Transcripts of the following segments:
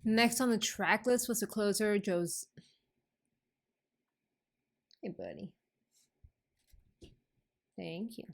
Next on the track list was the closer, Jozan. Hey, buddy. Thank you.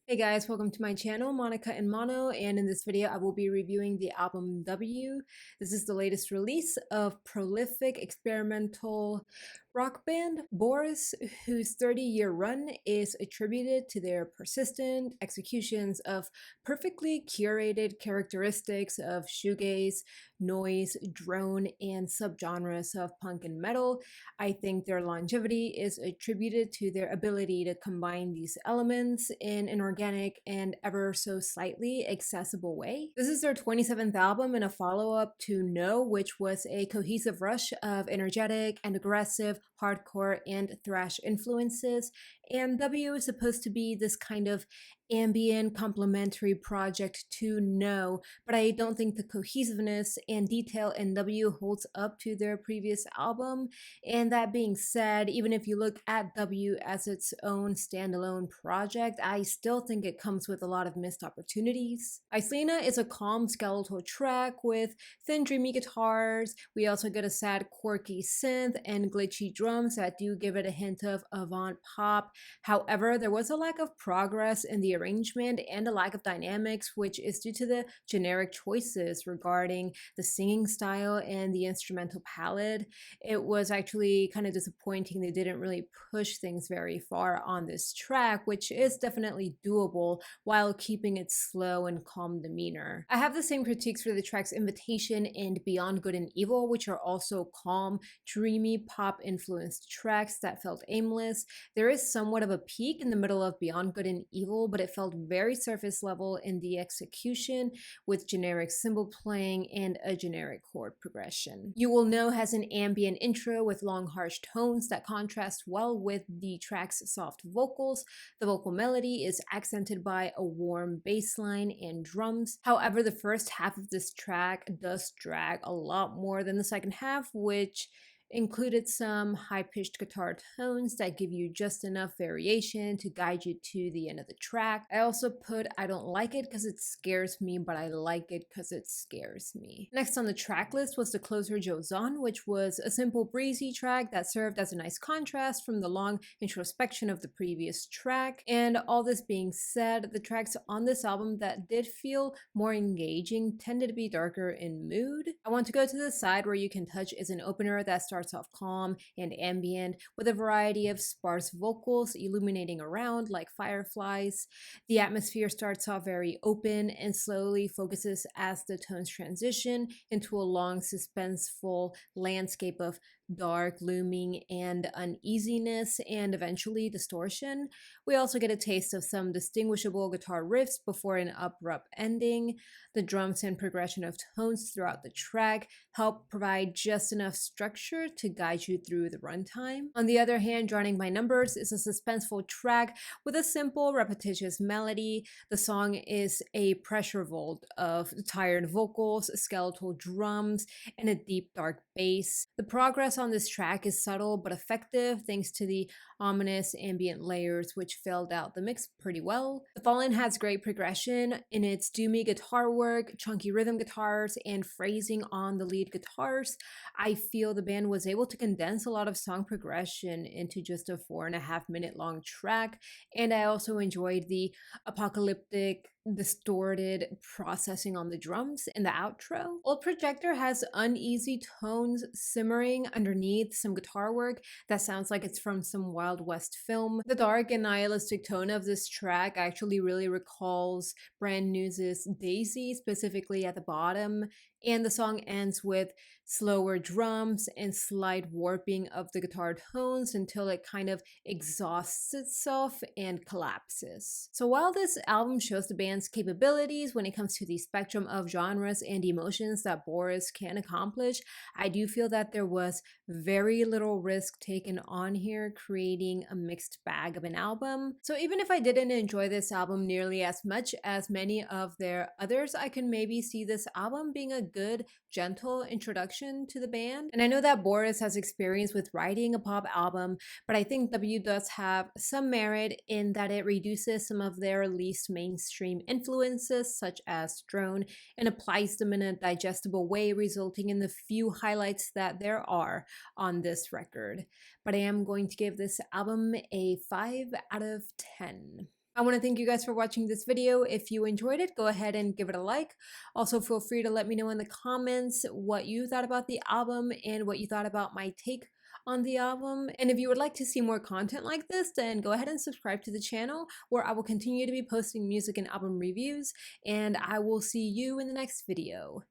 Hey guys, welcome to my channel, Monica and Mono, and in this video I will be reviewing the album W. This is the latest release of prolific experimental rock band Boris, whose 30-year run is attributed to their persistent executions of perfectly curated characteristics of shoegaze, noise, drone, and subgenres of punk and metal. I think their longevity is attributed to their ability to combine these elements in an organic and ever so slightly accessible way. This is their 27th album and a follow-up to No, which was a cohesive rush of energetic and aggressive hardcore and thrash influences, and W is supposed to be this kind of ambient complementary project to No, but I don't think the cohesiveness and detail in W holds up to their previous album. And that being said, even if you look at W as its own standalone project, I still think it comes with a lot of missed opportunities. Icelina is a calm skeletal track with thin dreamy guitars. We also get a sad quirky synth and glitchy drums that do give it a hint of avant pop. However, there was a lack of progress in the arrangement and a lack of dynamics, which is due to the generic choices regarding the singing style and the instrumental palette. It was actually kind of disappointing they didn't really push things very far on this track, which is definitely doable while keeping its slow and calm demeanor. I have the same critiques for the tracks Invitation and Beyond Good and Evil, which are also calm, dreamy, pop-influenced tracks that felt aimless. There is somewhat of a peak in the middle of Beyond Good and Evil, but it felt very surface level in the execution with generic cymbal playing and a generic chord progression. You Will Know has an ambient intro with long harsh tones that contrast well with the track's soft vocals. The vocal melody is accented by a warm bass line and drums. However, the first half of this track does drag a lot more than the second half, which included some high-pitched guitar tones that give you just enough variation to guide you to the end of the track. I also put I don't like it because it scares me, but I like it because it scares me. Next on the track list was the closer Jozan, which was a simple breezy track that served as a nice contrast from the long introspection of the previous track. And all this being said, the tracks on this album that did feel more engaging tended to be darker in mood. I Want to Go to the Side Where You Can Touch is an opener that starts off calm and ambient with a variety of sparse vocals illuminating around like fireflies. The atmosphere starts off very open and slowly focuses as the tones transition into a long suspenseful landscape of dark, looming, and uneasiness, and eventually distortion. We also get a taste of some distinguishable guitar riffs before an abrupt ending. The drums and progression of tones throughout the track help provide just enough structure to guide you through the runtime. On the other hand, Drowning My Numbers is a suspenseful track with a simple, repetitious melody. The song is a pressure vault of tired vocals, skeletal drums, and a deep, dark bass. The progress on this track is subtle but effective thanks to the ominous ambient layers which filled out the mix pretty well. The Fallen has great progression in its doomy guitar work, chunky rhythm guitars, and phrasing on the lead guitars. I feel the band was able to condense a lot of song progression into just a 4.5-minute long track, and I also enjoyed the apocalyptic distorted processing on the drums in the outro. Old Projector has uneasy tones simmering underneath some guitar work that sounds like it's from some Wild West film. The dark and nihilistic tone of this track actually really recalls Brand New's Daisy, specifically at the bottom, and the song ends with slower drums and slight warping of the guitar tones until it kind of exhausts itself and collapses. So while this album shows the band's capabilities when it comes to the spectrum of genres and emotions that Boris can accomplish, I do feel that there was very little risk taken on here, creating a mixed bag of an album. So even if I didn't enjoy this album nearly as much as many of their others, I can maybe see this album being a good, gentle introduction to the band. And I know that Boris has experience with writing a pop album, but I think W does have some merit in that it reduces some of their least mainstream mainstream influences such as drone and applies them in a digestible way, resulting in the few highlights that there are on this record. But I am going to give this album a 5 out of 10. I want to thank you guys for watching this video. If you enjoyed it, go ahead and give it a like. Also, feel free to let me know in the comments what you thought about the album and what you thought about my take on the album. And if you would like to see more content like this, then go ahead and subscribe to the channel, where I will continue to be posting music and album reviews. And I will see you in the next video.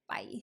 Bye.